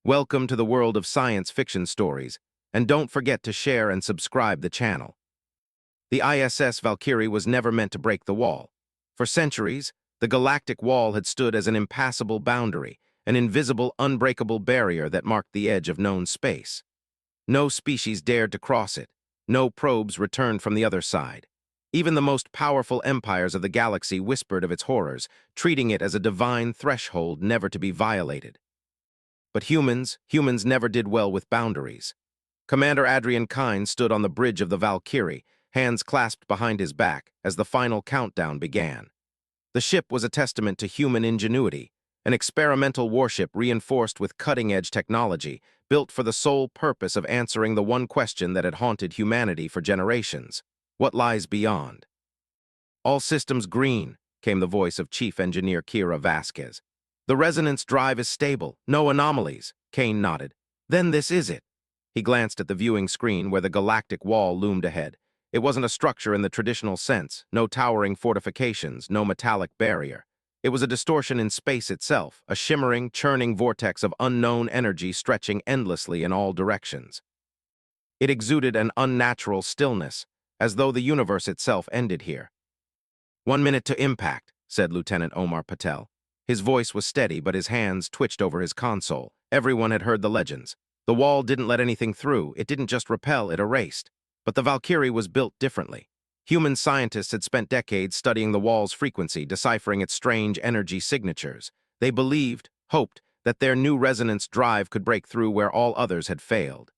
Welcome to the world of science fiction stories, and don't forget to share and subscribe the channel. The ISS Valkyrie was never meant to break the wall. For centuries, the Galactic Wall had stood as an impassable boundary, an invisible, unbreakable barrier that marked the edge of known space. No species dared to cross it. No probes returned from the other side. Even the most powerful empires of the galaxy whispered of its horrors, treating it as a divine threshold never to be violated. But humans never did well with boundaries. Commander Adrian Kynes stood on the bridge of the Valkyrie, hands clasped behind his back, as the final countdown began. The ship was a testament to human ingenuity, an experimental warship reinforced with cutting-edge technology, built for the sole purpose of answering the one question that had haunted humanity for generations: what lies beyond? "All systems green," came the voice of Chief Engineer Kira Vasquez. "The resonance drive is stable. No anomalies." Kane nodded. "Then this is it." He glanced at the viewing screen where the Galactic Wall loomed ahead. It wasn't a structure in the traditional sense, no towering fortifications, no metallic barrier. It was a distortion in space itself, a shimmering, churning vortex of unknown energy stretching endlessly in all directions. It exuded an unnatural stillness, as though the universe itself ended here. "1 minute to impact," said Lieutenant Omar Patel. His voice was steady, but his hands twitched over his console. Everyone had heard the legends. The wall didn't let anything through. It didn't just repel, it erased. But the Valkyrie was built differently. Human scientists had spent decades studying the wall's frequency, deciphering its strange energy signatures. They believed, hoped, that their new resonance drive could break through where all others had failed.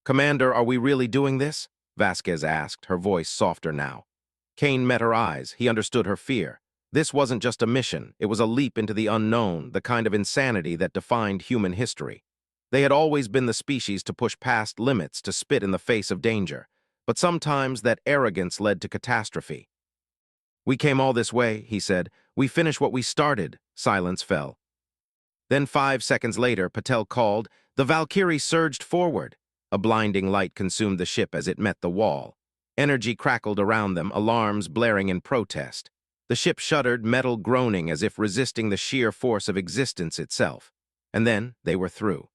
"Commander, are we really doing this?" Vasquez asked, her voice softer now. Kane met her eyes. He understood her fear. This wasn't just a mission. It was a leap into the unknown, the kind of insanity that defined human history. They had always been the species to push past limits, to spit in the face of danger. But sometimes that arrogance led to catastrophe. "We came all this way," he said. "We finished what we started." Silence fell. Then 5 seconds later, Patel called. The Valkyrie surged forward. A blinding light consumed the ship as it met the wall. Energy crackled around them, alarms blaring in protest. The ship shuddered, metal groaning as if resisting the sheer force of existence itself. And then they were through.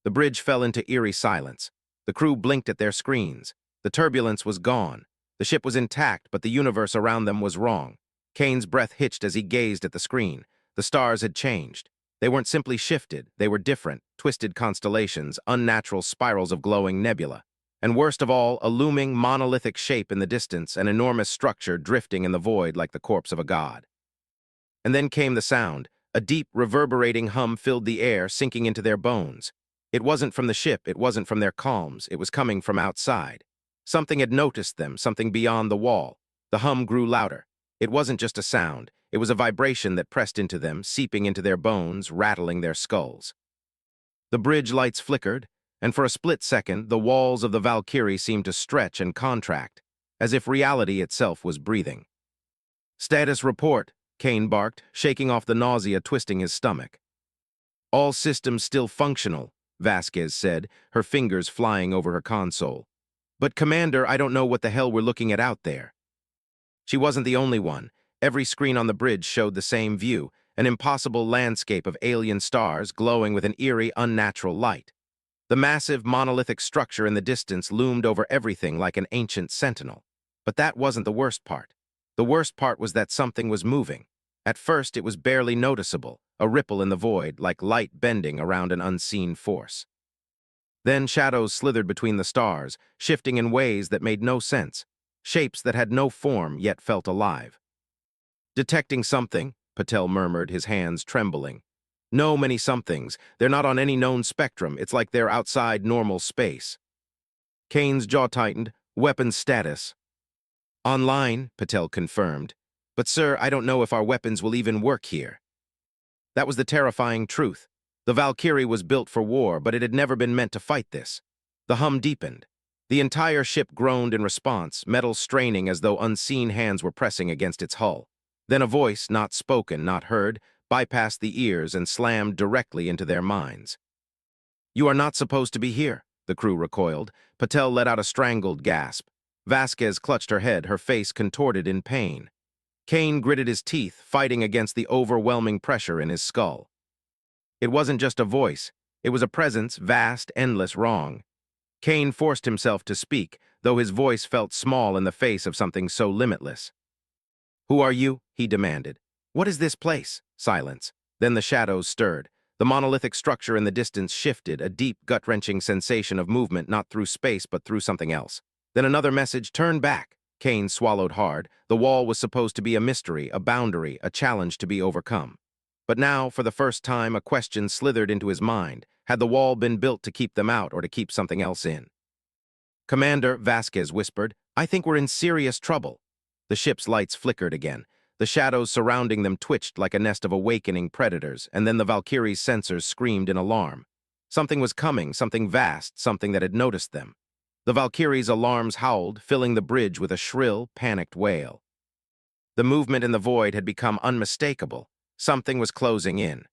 The bridge fell into eerie silence. The crew blinked at their screens. The turbulence was gone. The ship was intact, but the universe around them was wrong. Kane's breath hitched as he gazed at the screen. The stars had changed. They weren't simply shifted. They were different, twisted constellations, unnatural spirals of glowing nebula. And worst of all, a looming, monolithic shape in the distance, an enormous structure drifting in the void like the corpse of a god. And then came the sound. A deep, reverberating hum filled the air, sinking into their bones. It wasn't from the ship, it wasn't from their calms, it was coming from outside. Something had noticed them, something beyond the wall. The hum grew louder. It wasn't just a sound, it was a vibration that pressed into them, seeping into their bones, rattling their skulls. The bridge lights flickered, and for a split second, the walls of the Valkyrie seemed to stretch and contract, as if reality itself was breathing. "Status report," Kane barked, shaking off the nausea twisting his stomach. "All systems still functional," Vasquez said, her fingers flying over her console. "But Commander, I don't know what the hell we're looking at out there." She wasn't the only one. Every screen on the bridge showed the same view, an impossible landscape of alien stars glowing with an eerie, unnatural light. The massive, monolithic structure in the distance loomed over everything like an ancient sentinel. But that wasn't the worst part. The worst part was that something was moving. At first, it was barely noticeable, a ripple in the void, like light bending around an unseen force. Then shadows slithered between the stars, shifting in ways that made no sense, shapes that had no form yet felt alive. "Detecting something," Patel murmured, his hands trembling. "No many somethings. They're not on any known spectrum. It's like they're outside normal space." Kane's jaw tightened. "Weapons status." "Online," Patel confirmed. "But sir, I don't know if our weapons will even work here." That was the terrifying truth. The Valkyrie was built for war, but it had never been meant to fight this. The hum deepened. The entire ship groaned in response, metal straining as though unseen hands were pressing against its hull. Then a voice, not spoken, not heard, bypassed the ears and slammed directly into their minds. "You are not supposed to be here," the crew recoiled. Patel let out a strangled gasp. Vasquez clutched her head, her face contorted in pain. Kane gritted his teeth, fighting against the overwhelming pressure in his skull. It wasn't just a voice. It was a presence, vast, endless, wrong. Kane forced himself to speak, though his voice felt small in the face of something so limitless. "Who are you?" he demanded. "What is this place?" Silence. Then the shadows stirred. The monolithic structure in the distance shifted, a deep, gut-wrenching sensation of movement not through space but through something else. Then another message: "Turn back." Kane swallowed hard. The wall was supposed to be a mystery, a boundary, a challenge to be overcome. But now, for the first time, a question slithered into his mind. Had the wall been built to keep them out or to keep something else in? "Commander," Vasquez whispered, "I think we're in serious trouble." The ship's lights flickered again. The shadows surrounding them twitched like a nest of awakening predators, and then the Valkyrie's sensors screamed in alarm. Something was coming, something vast, something that had noticed them. The Valkyrie's alarms howled, filling the bridge with a shrill, panicked wail. The movement in the void had become unmistakable. Something was closing in.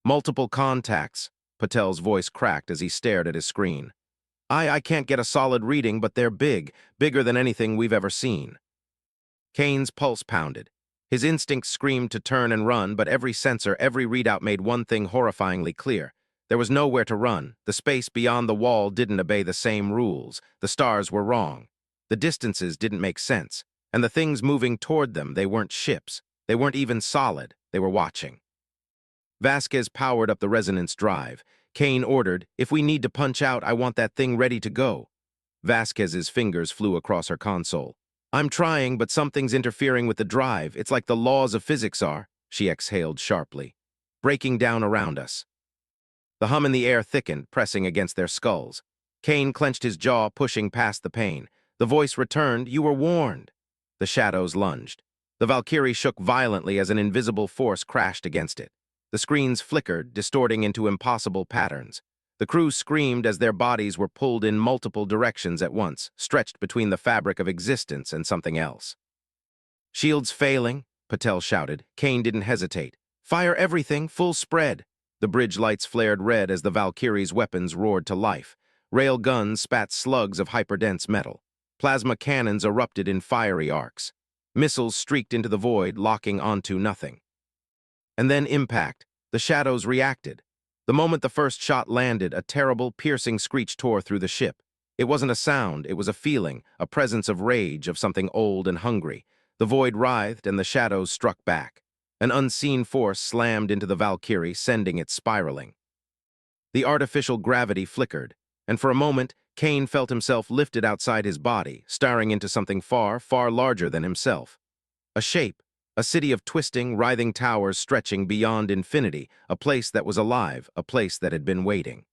"Multiple contacts," Patel's voice cracked as he stared at his screen. I can't get a solid reading, but they're big, bigger than anything we've ever seen." Kane's pulse pounded. His instincts screamed to turn and run, but every sensor, every readout made one thing horrifyingly clear. There was nowhere to run. The space beyond the wall didn't obey the same rules. The stars were wrong. The distances didn't make sense. And the things moving toward them, they weren't ships. They weren't even solid. They were watching. Vasquez powered up the resonance drive. Kane ordered, "If we need to punch out, I want that thing ready to go." Vasquez's fingers flew across her console. "I'm trying, but something's interfering with the drive. It's like the laws of physics are," she exhaled sharply, "breaking down around us." The hum in the air thickened, pressing against their skulls. Kane clenched his jaw, pushing past the pain. The voice returned, "You were warned." The shadows lunged. The Valkyrie shook violently as an invisible force crashed against it. The screens flickered, distorting into impossible patterns. The crew screamed as their bodies were pulled in multiple directions at once, stretched between the fabric of existence and something else. "Shields failing," Patel shouted. Kane didn't hesitate. "Fire everything, full spread." The bridge lights flared red as the Valkyrie's weapons roared to life. Rail guns spat slugs of hyperdense metal. Plasma cannons erupted in fiery arcs. Missiles streaked into the void, locking onto nothing. And then impact. The shadows reacted. The moment the first shot landed, a terrible, piercing screech tore through the ship. It wasn't a sound, it was a feeling, a presence of rage, of something old and hungry. The void writhed and the shadows struck back. An unseen force slammed into the Valkyrie, sending it spiraling. The artificial gravity flickered, and for a moment, Kane felt himself lifted outside his body, staring into something far, far larger than himself. A shape. A city of twisting, writhing towers stretching beyond infinity, a place that was alive, a place that had been waiting.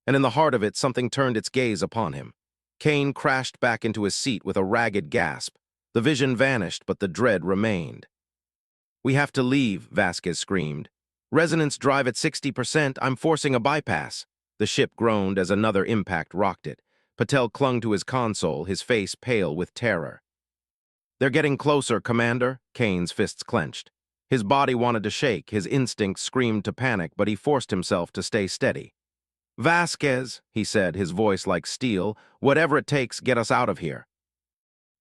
And in the heart of it, something turned its gaze upon him. Kane crashed back into his seat with a ragged gasp. The vision vanished, but the dread remained. "We have to leave," Vasquez screamed. "Resonance drive at 60%, I'm forcing a bypass." The ship groaned as another impact rocked it. Patel clung to his console, his face pale with terror. "They're getting closer, Commander," Kane's fists clenched. His body wanted to shake, his instincts screamed to panic, but he forced himself to stay steady. "Vasquez," he said, his voice like steel, "whatever it takes, get us out of here."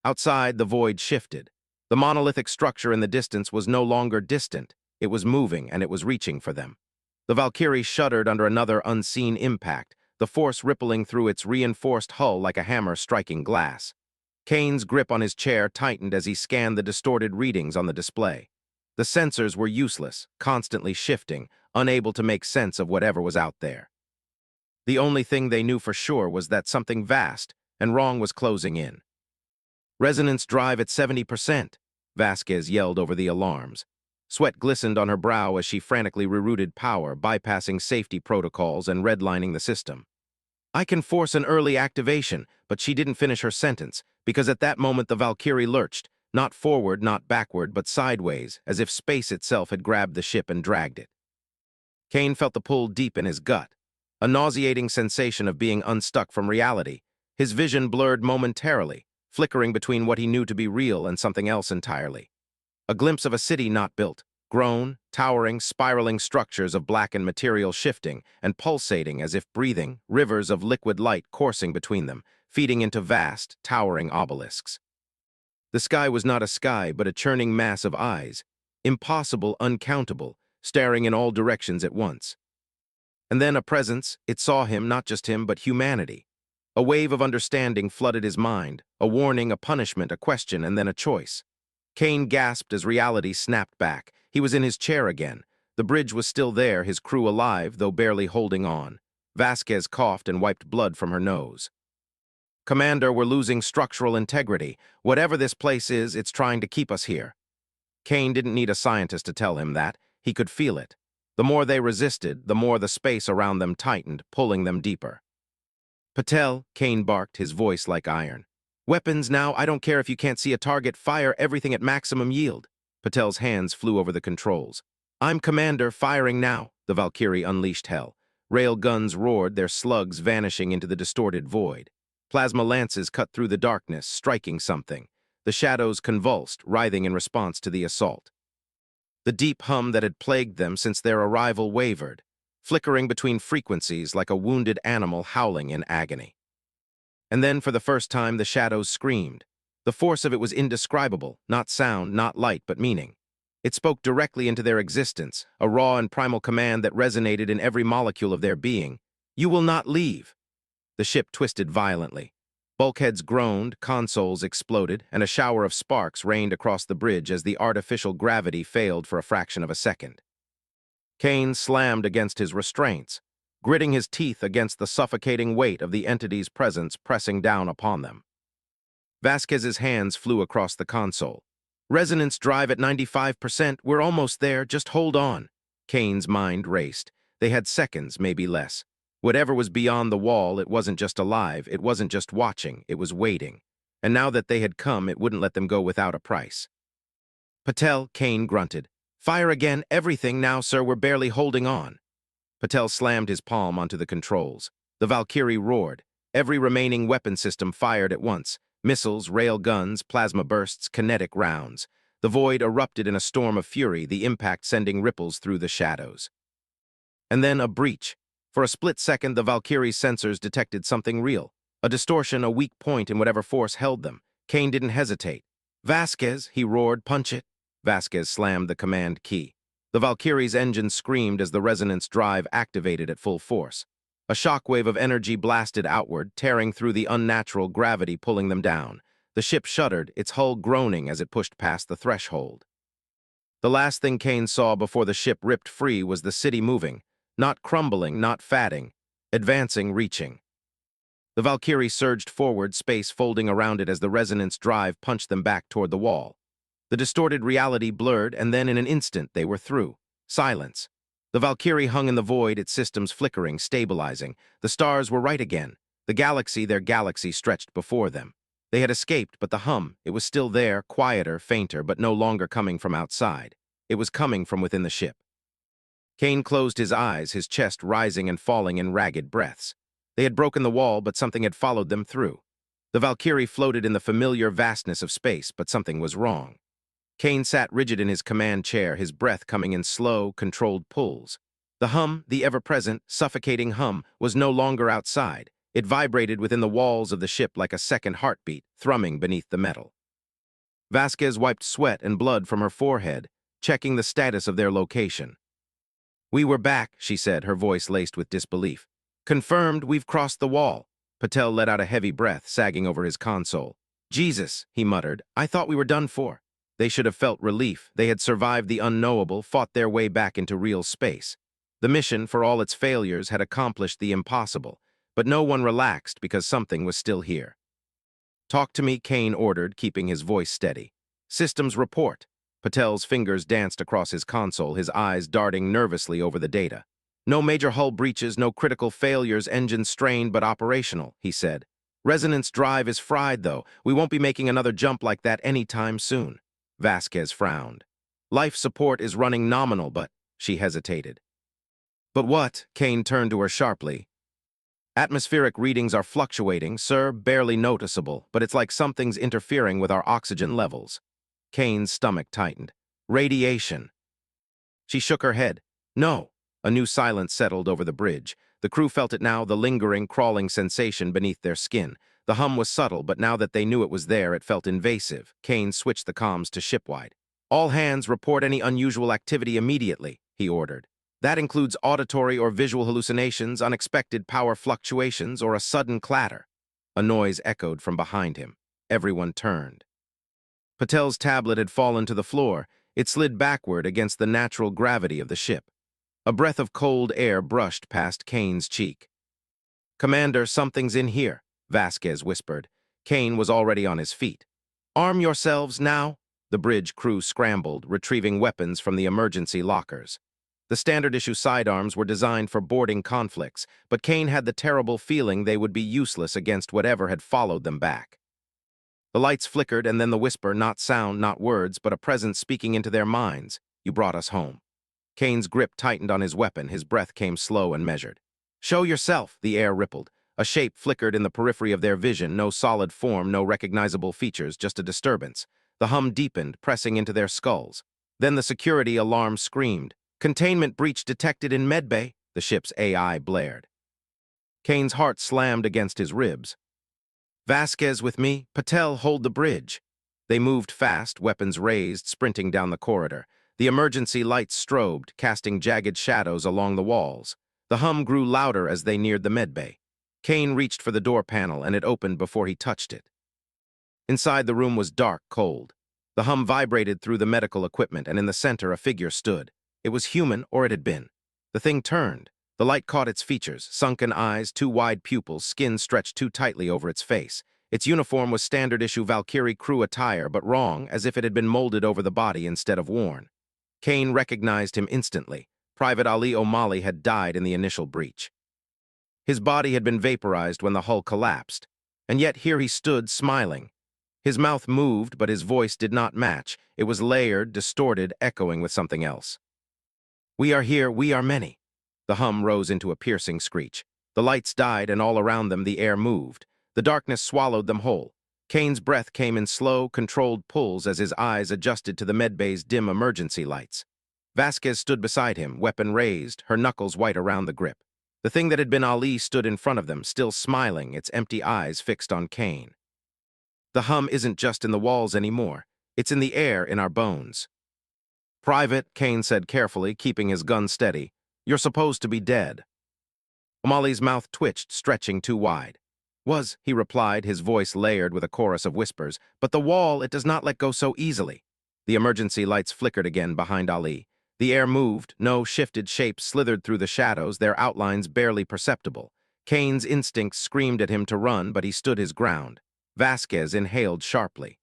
Outside, the void shifted. The monolithic structure in the distance was no longer distant. It was moving, and it was reaching for them. The Valkyrie shuddered under another unseen impact, the force rippling through its reinforced hull like a hammer striking glass. Kane's grip on his chair tightened as he scanned the distorted readings on the display. The sensors were useless, constantly shifting, unable to make sense of whatever was out there. The only thing they knew for sure was that something vast and wrong was closing in. "Resonance drive at 70%, Vasquez yelled over the alarms. Sweat glistened on her brow as she frantically rerouted power, bypassing safety protocols and redlining the system. "I can force an early activation," but she didn't finish her sentence, because at that moment the Valkyrie lurched, not forward, not backward, but sideways, as if space itself had grabbed the ship and dragged it. Kane felt the pull deep in his gut, a nauseating sensation of being unstuck from reality. His vision blurred momentarily, flickering between what he knew to be real and something else entirely. A glimpse of a city not built, grown, towering, spiraling structures of blackened material shifting and pulsating as if breathing, rivers of liquid light coursing between them, feeding into vast, towering obelisks. The sky was not a sky, but a churning mass of eyes, impossible, uncountable, staring in all directions at once. And then a presence, it saw him, not just him, but humanity. A wave of understanding flooded his mind, a warning, a punishment, a question, and then a choice. Kane gasped as reality snapped back. He was in his chair again. The bridge was still there, his crew alive, though barely holding on. Vasquez coughed and wiped blood from her nose. "Commander, we're losing structural integrity. Whatever this place is, it's trying to keep us here." Kane didn't need a scientist to tell him that. He could feel it. The more they resisted, the more the space around them tightened, pulling them deeper. "Patel," Kane barked, his voice like iron. "Weapons now, I don't care if you can't see a target, fire everything at maximum yield." Patel's hands flew over the controls. "I'm Commander, firing now." The Valkyrie unleashed hell. Rail guns roared, their slugs vanishing into the distorted void. Plasma lances cut through the darkness, striking something. The shadows convulsed, writhing in response to the assault. The deep hum that had plagued them since their arrival wavered, flickering between frequencies like a wounded animal howling in agony. And then, for the first time, the shadows screamed. The force of it was indescribable, not sound, not light, but meaning. It spoke directly into their existence, a raw and primal command that resonated in every molecule of their being. "You will not leave." The ship twisted violently. Bulkheads groaned, consoles exploded, and a shower of sparks rained across the bridge as the artificial gravity failed for a fraction of a second. Kane slammed against his restraints, gritting his teeth against the suffocating weight of the entity's presence pressing down upon them. Vasquez's hands flew across the console. "Resonance drive at 95%, we're almost there, just hold on." Kane's mind raced. They had seconds, maybe less. Whatever was beyond the wall, it wasn't just alive, it wasn't just watching, it was waiting. And now that they had come, it wouldn't let them go without a price. "Patel," Kane grunted. "Fire again, everything now, sir, we're barely holding on." Patel slammed his palm onto the controls. The Valkyrie roared. Every remaining weapon system fired at once. Missiles, rail guns, plasma bursts, kinetic rounds. The void erupted in a storm of fury, the impact sending ripples through the shadows. And then a breach. For a split second, the Valkyrie's sensors detected something real. A distortion, a weak point in whatever force held them. Kane didn't hesitate. "Vasquez," he roared, "punch it." Vasquez slammed the command key. The Valkyrie's engine screamed as the resonance drive activated at full force. A shockwave of energy blasted outward, tearing through the unnatural gravity pulling them down. The ship shuddered, its hull groaning as it pushed past the threshold. The last thing Kane saw before the ship ripped free was the city moving, not crumbling, not fatting, advancing, reaching. The Valkyrie surged forward, space folding around it as the resonance drive punched them back toward the wall. The distorted reality blurred, and then in an instant they were through. Silence. The Valkyrie hung in the void, its systems flickering, stabilizing. The stars were right again. The galaxy, their galaxy, stretched before them. They had escaped, but the hum, it was still there, quieter, fainter, but no longer coming from outside. It was coming from within the ship. Kane closed his eyes, his chest rising and falling in ragged breaths. They had broken the wall, but something had followed them through. The Valkyrie floated in the familiar vastness of space, but something was wrong. Kane sat rigid in his command chair, his breath coming in slow, controlled pulls. The hum, the ever-present, suffocating hum, was no longer outside. It vibrated within the walls of the ship like a second heartbeat, thrumming beneath the metal. Vasquez wiped sweat and blood from her forehead, checking the status of their location. "We were back," she said, her voice laced with disbelief. "Confirmed, we've crossed the wall." Patel let out a heavy breath, sagging over his console. "Jesus," he muttered, "I thought we were done for." They should have felt relief. They had survived the unknowable, fought their way back into real space. The mission, for all its failures, had accomplished the impossible. But no one relaxed because something was still here. "Talk to me," Kane ordered, keeping his voice steady. "Systems report." Patel's fingers danced across his console, his eyes darting nervously over the data. "No major hull breaches, no critical failures, engine strained but operational," he said. "Resonance drive is fried, though. We won't be making another jump like that anytime soon." Vasquez frowned. "Life support is running nominal, but—" She hesitated. "But what?" Kane turned to her sharply. "Atmospheric readings are fluctuating, sir, barely noticeable, but it's like something's interfering with our oxygen levels." Kane's stomach tightened. "Radiation." She shook her head. "No." A new silence settled over the bridge. The crew felt it now, the lingering, crawling sensation beneath their skin. The hum was subtle, but now that they knew it was there, it felt invasive. Kane switched the comms to shipwide. "All hands report any unusual activity immediately," he ordered. That includes auditory or visual hallucinations, unexpected power fluctuations, or a sudden clatter. A noise echoed from behind him. Everyone turned. Patel's tablet had fallen to the floor. It slid backward against the natural gravity of the ship. A breath of cold air brushed past Kane's cheek. "Commander, something's in here," Vasquez whispered. Kane was already on his feet. "Arm yourselves now." The bridge crew scrambled, retrieving weapons from the emergency lockers. The standard-issue sidearms were designed for boarding conflicts, but Kane had the terrible feeling they would be useless against whatever had followed them back. The lights flickered, and then the whisper, not sound, not words, but a presence speaking into their minds. "You brought us home." Kane's grip tightened on his weapon. His breath came slow and measured. "Show yourself," the air rippled. A shape flickered in the periphery of their vision, no solid form, no recognizable features, just a disturbance. The hum deepened, pressing into their skulls. Then the security alarm screamed. "Containment breach detected in medbay," the ship's AI blared. Kane's heart slammed against his ribs. "Vasquez with me. Patel, hold the bridge." They moved fast, weapons raised, sprinting down the corridor. The emergency lights strobed, casting jagged shadows along the walls. The hum grew louder as they neared the medbay. Kane reached for the door panel, and it opened before he touched it. Inside, the room was dark, cold. The hum vibrated through the medical equipment, and in the center a figure stood. It was human, or it had been. The thing turned. The light caught its features: sunken eyes, two wide pupils, skin stretched too tightly over its face. Its uniform was standard-issue Valkyrie crew attire, but wrong, as if it had been molded over the body instead of worn. Kane recognized him instantly. Private Ali O'Malley had died in the initial breach. His body had been vaporized when the hull collapsed, and yet here he stood, smiling. His mouth moved, but his voice did not match. It was layered, distorted, echoing with something else. "We are here, we are many." The hum rose into a piercing screech. The lights died, and all around them the air moved. The darkness swallowed them whole. Kane's breath came in slow, controlled pulls as his eyes adjusted to the medbay's dim emergency lights. Vasquez stood beside him, weapon raised, her knuckles white around the grip. The thing that had been Ali stood in front of them, still smiling, its empty eyes fixed on Kane. "The hum isn't just in the walls anymore. It's in the air, in our bones." "Private," Kane said carefully, keeping his gun steady, "you're supposed to be dead." O'Malley's mouth twitched, stretching too wide. He replied, his voice layered with a chorus of whispers, "but the wall, it does not let go so easily." The emergency lights flickered again behind Ali. The air moved, no shifted shapes slithered through the shadows, their outlines barely perceptible. Kane's instincts screamed at him to run, but he stood his ground. Vasquez inhaled sharply.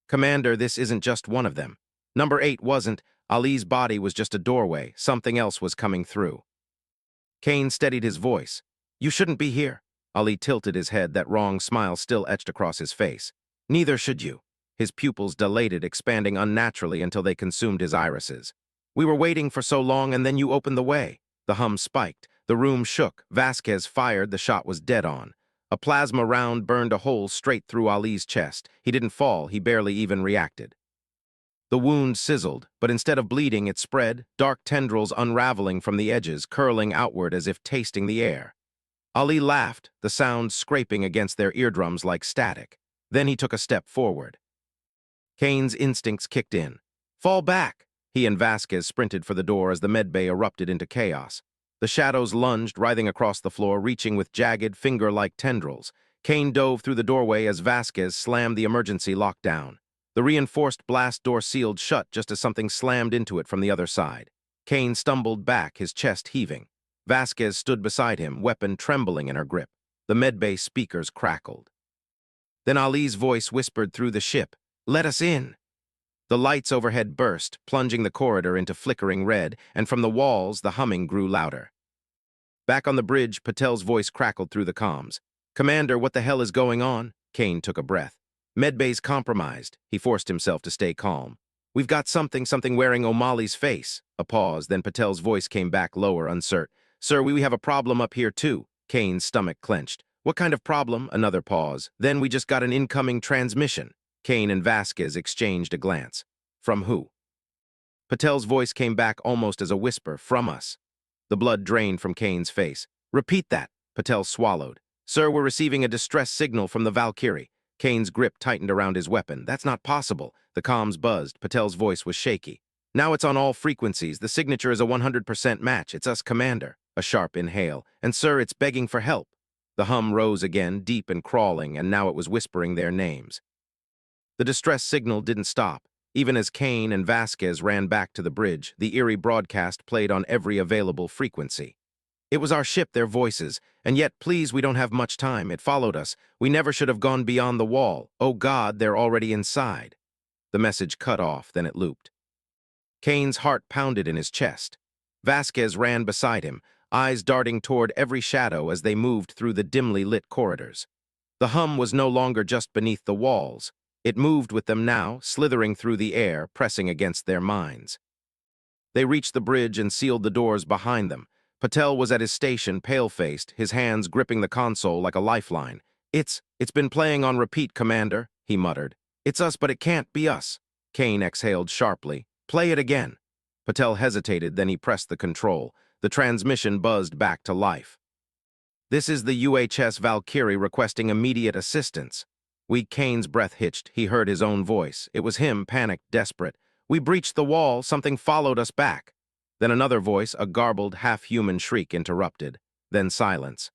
"Commander, this isn't just one of them. Number 8 wasn't. Ali's body was just a doorway. Something else was coming through." Kane steadied his voice. "You shouldn't be here." Ali tilted his head, that wrong smile still etched across his face. "Neither should you." His pupils dilated, expanding unnaturally until they consumed his irises. "We were waiting for so long, and then you opened the way." The hum spiked. The room shook. Vasquez fired. The shot was dead on. A plasma round burned a hole straight through Ali's chest. He didn't fall. He barely even reacted. The wound sizzled, but instead of bleeding, it spread, dark tendrils unraveling from the edges, curling outward as if tasting the air. Ali laughed, the sound scraping against their eardrums like static. Then he took a step forward. Kane's instincts kicked in. "Fall back!" He and Vasquez sprinted for the door as the medbay erupted into chaos. The shadows lunged, writhing across the floor, reaching with jagged, finger-like tendrils. Kane dove through the doorway as Vasquez slammed the emergency lock down. The reinforced blast door sealed shut just as something slammed into it from the other side. Kane stumbled back, his chest heaving. Vasquez stood beside him, weapon trembling in her grip. The medbay speakers crackled. Then Ali's voice whispered through the ship, "Let us in." The lights overhead burst, plunging the corridor into flickering red, and from the walls the humming grew louder. Back on the bridge, Patel's voice crackled through the comms. "Commander, what the hell is going on?" Kane took a breath. "Medbay's compromised." He forced himself to stay calm. "We've got something wearing O'Malley's face." A pause, then Patel's voice came back lower, uncertain. "Sir, we have a problem up here too." Kane's stomach clenched. "What kind of problem?" Another pause. "Then we just got an incoming transmission." Kane and Vasquez exchanged a glance. "From who?" Patel's voice came back almost as a whisper. "From us." The blood drained from Kane's face. "Repeat that." Patel swallowed. "Sir, we're receiving a distress signal from the Valkyrie." Kane's grip tightened around his weapon. "That's not possible." The comms buzzed. Patel's voice was shaky. Now it's on all frequencies. The signature is a 100% match. It's us, Commander. A sharp inhale. And sir, it's begging for help. The hum rose again, deep and crawling, and now it was whispering their names. The distress signal didn't stop. Even as Kane and Vasquez ran back to the bridge, the eerie broadcast played on every available frequency. It was our ship, their voices, and yet, please, we don't have much time. It followed us. We never should have gone beyond the wall. Oh God, they're already inside. The message cut off, then it looped. Kane's heart pounded in his chest. Vasquez ran beside him, eyes darting toward every shadow as they moved through the dimly lit corridors. The hum was no longer just beneath the walls. It moved with them now, slithering through the air, pressing against their minds. They reached the bridge and sealed the doors behind them. Patel was at his station, pale-faced, his hands gripping the console like a lifeline. It's been playing on repeat, Commander, he muttered. It's us, but it can't be us. Kane exhaled sharply. Play it again. Patel hesitated, then he pressed the control. The transmission buzzed back to life. This is the UHS Valkyrie requesting immediate assistance. Kane's breath hitched. He heard his own voice. It was him, panicked, desperate. We breached the wall. Something followed us back. Then another voice, a garbled, half-human shriek, interrupted. Then silence.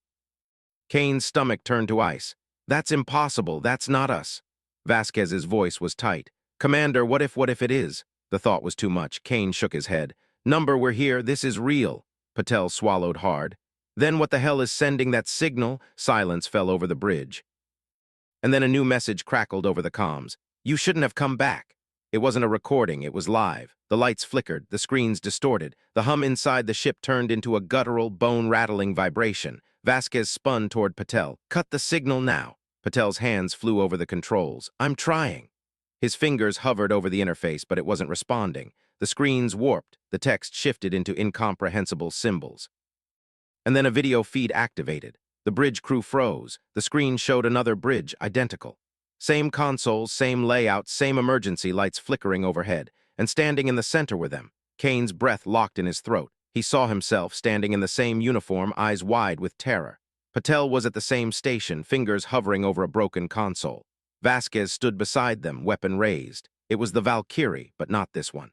Kane's stomach turned to ice. That's impossible. That's not us. Vasquez's voice was tight. Commander, what if it is? The thought was too much. Kane shook his head. Number, we're here. This is real. Patel swallowed hard. Then what the hell is sending that signal? Silence fell over the bridge. And then a new message crackled over the comms. You shouldn't have come back. It wasn't a recording, it was live. The lights flickered, the screens distorted. The hum inside the ship turned into a guttural, bone-rattling vibration. Vasquez spun toward Patel. Cut the signal now. Patel's hands flew over the controls. I'm trying. His fingers hovered over the interface, but it wasn't responding. The screens warped. The text shifted into incomprehensible symbols. And then a video feed activated. The bridge crew froze. The screen showed another bridge, identical. Same consoles, same layout, same emergency lights flickering overhead. And standing in the center were them. Kane's breath locked in his throat. He saw himself standing in the same uniform, eyes wide with terror. Patel was at the same station, fingers hovering over a broken console. Vasquez stood beside them, weapon raised. It was the Valkyrie, but not this one.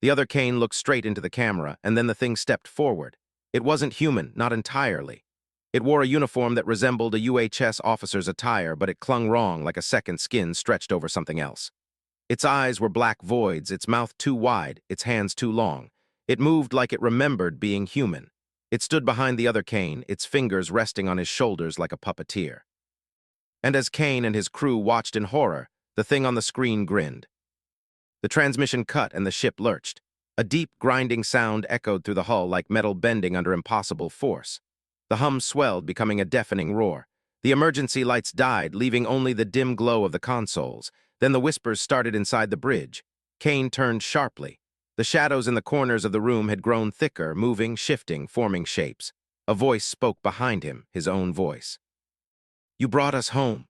The other Kane looked straight into the camera, and then the thing stepped forward. It wasn't human, not entirely. It wore a uniform that resembled a UHS officer's attire, but it clung wrong like a second skin stretched over something else. Its eyes were black voids, its mouth too wide, its hands too long. It moved like it remembered being human. It stood behind the other Kane, its fingers resting on his shoulders like a puppeteer. And as Kane and his crew watched in horror, the thing on the screen grinned. The transmission cut and the ship lurched. A deep, grinding sound echoed through the hull like metal bending under impossible force. The hum swelled, becoming a deafening roar. The emergency lights died, leaving only the dim glow of the consoles. Then the whispers started inside the bridge. Kane turned sharply. The shadows in the corners of the room had grown thicker, moving, shifting, forming shapes. A voice spoke behind him, his own voice. You brought us home.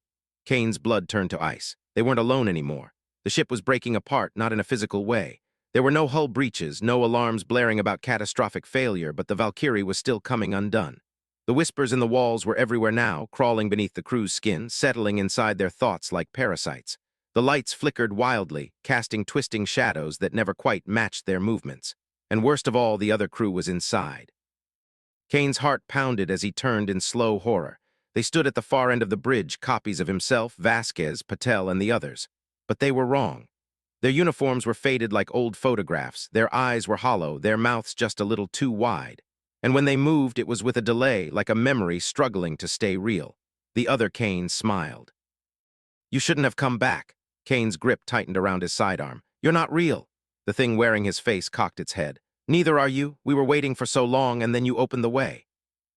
Kane's blood turned to ice. They weren't alone anymore. The ship was breaking apart, not in a physical way. There were no hull breaches, no alarms blaring about catastrophic failure, but the Valkyrie was still coming undone. The whispers in the walls were everywhere now, crawling beneath the crew's skin, settling inside their thoughts like parasites. The lights flickered wildly, casting twisting shadows that never quite matched their movements. And worst of all, the other crew was inside. Kane's heart pounded as he turned in slow horror. They stood at the far end of the bridge, copies of himself, Vasquez, Patel, and the others. But they were wrong. Their uniforms were faded like old photographs, their eyes were hollow, their mouths just a little too wide. And when they moved, it was with a delay, like a memory struggling to stay real. The other Kane smiled. You shouldn't have come back. Kane's grip tightened around his sidearm. You're not real. The thing wearing his face cocked its head. Neither are you. We were waiting for so long, and then you opened the way.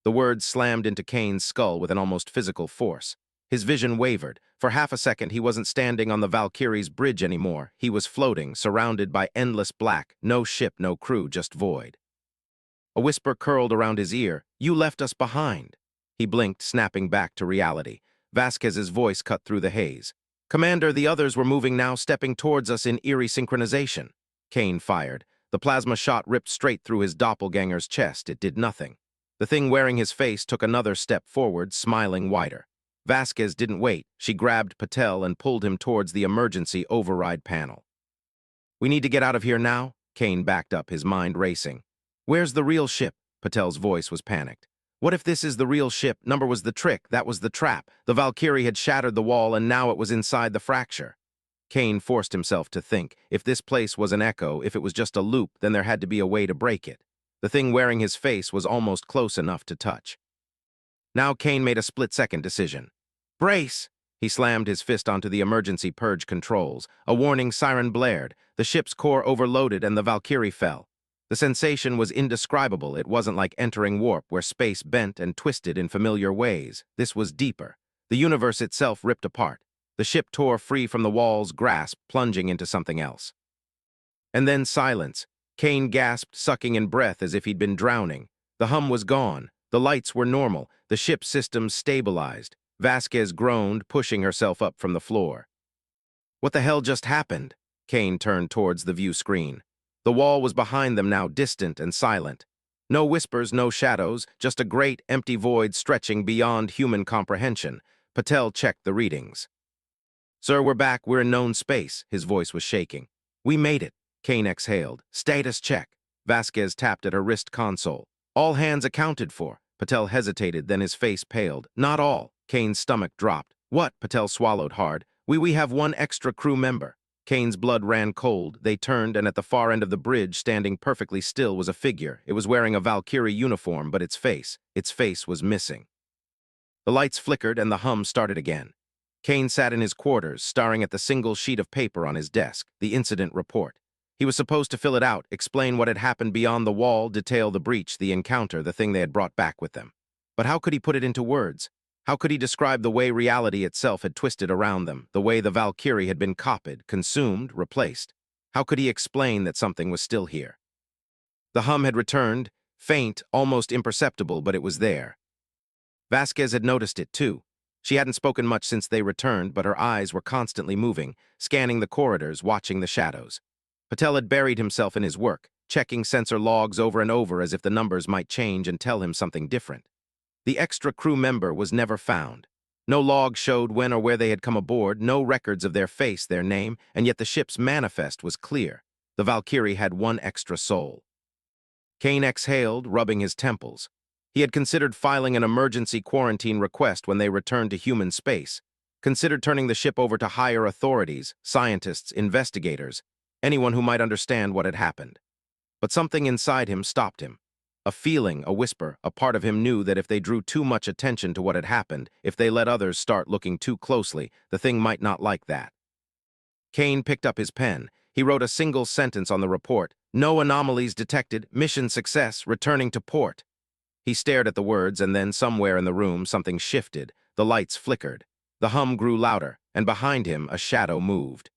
The words slammed into Kane's skull with an almost physical force. His vision wavered. For half a second, he wasn't standing on the Valkyrie's bridge anymore. He was floating, surrounded by endless black, no ship, no crew, just void. A whisper curled around his ear. You left us behind. He blinked, snapping back to reality. Vasquez's voice cut through the haze. Commander, the others were moving now, stepping towards us in eerie synchronization. Kane fired. The plasma shot ripped straight through his doppelganger's chest. It did nothing. The thing wearing his face took another step forward, smiling wider. Vasquez didn't wait. She grabbed Patel and pulled him towards the emergency override panel. We need to get out of here now? Kane backed up, his mind racing. Where's the real ship? Patel's voice was panicked. What if this is the real ship? Number was the trick, that was the trap. The Valkyrie had shattered the wall and now it was inside the fracture. Kane forced himself to think. If this place was an echo, if it was just a loop, then there had to be a way to break it. The thing wearing his face was almost close enough to touch. Now Kane made a split-second decision. Brace! He slammed his fist onto the emergency purge controls. A warning siren blared. The ship's core overloaded and the Valkyrie fell. The sensation was indescribable. It wasn't like entering warp, where space bent and twisted in familiar ways. This was deeper. The universe itself ripped apart. The ship tore free from the wall's grasp, plunging into something else. And then silence. Kane gasped, sucking in breath as if he'd been drowning. The hum was gone. The lights were normal. The ship's systems stabilized. Vasquez groaned, pushing herself up from the floor. What the hell just happened? Kane turned towards the view screen. The wall was behind them now, distant and silent. No whispers, no shadows, just a great, empty void stretching beyond human comprehension. Patel checked the readings. Sir, we're back. We're in known space. His voice was shaking. We made it. Kane exhaled. Status check. Vasquez tapped at her wrist console. All hands accounted for. Patel hesitated, then his face paled. Not all. Kane's stomach dropped. What? Patel swallowed hard. We have one extra crew member. Kane's blood ran cold. They turned, and at the far end of the bridge, standing perfectly still, was a figure. It was wearing a Valkyrie uniform, but its face was missing. The lights flickered, and the hum started again. Kane sat in his quarters, staring at the single sheet of paper on his desk, the incident report. He was supposed to fill it out, explain what had happened beyond the wall, detail the breach, the encounter, the thing they had brought back with them. But how could he put it into words? How could he describe the way reality itself had twisted around them, the way the Valkyrie had been copied, consumed, replaced? How could he explain that something was still here? The hum had returned, faint, almost imperceptible, but it was there. Vasquez had noticed it, too. She hadn't spoken much since they returned, but her eyes were constantly moving, scanning the corridors, watching the shadows. Patel had buried himself in his work, checking sensor logs over and over as if the numbers might change and tell him something different. The extra crew member was never found. No log showed when or where they had come aboard, no records of their face, their name, and yet the ship's manifest was clear. The Valkyrie had one extra soul. Kane exhaled, rubbing his temples. He had considered filing an emergency quarantine request when they returned to human space, considered turning the ship over to higher authorities, scientists, investigators, anyone who might understand what had happened. But something inside him stopped him. A feeling, a whisper, a part of him knew that if they drew too much attention to what had happened, if they let others start looking too closely, the thing might not like that. Kane picked up his pen. He wrote a single sentence on the report. No anomalies detected, mission success, returning to port. He stared at the words, and then somewhere in the room something shifted. The lights flickered. The hum grew louder, and behind him a shadow moved.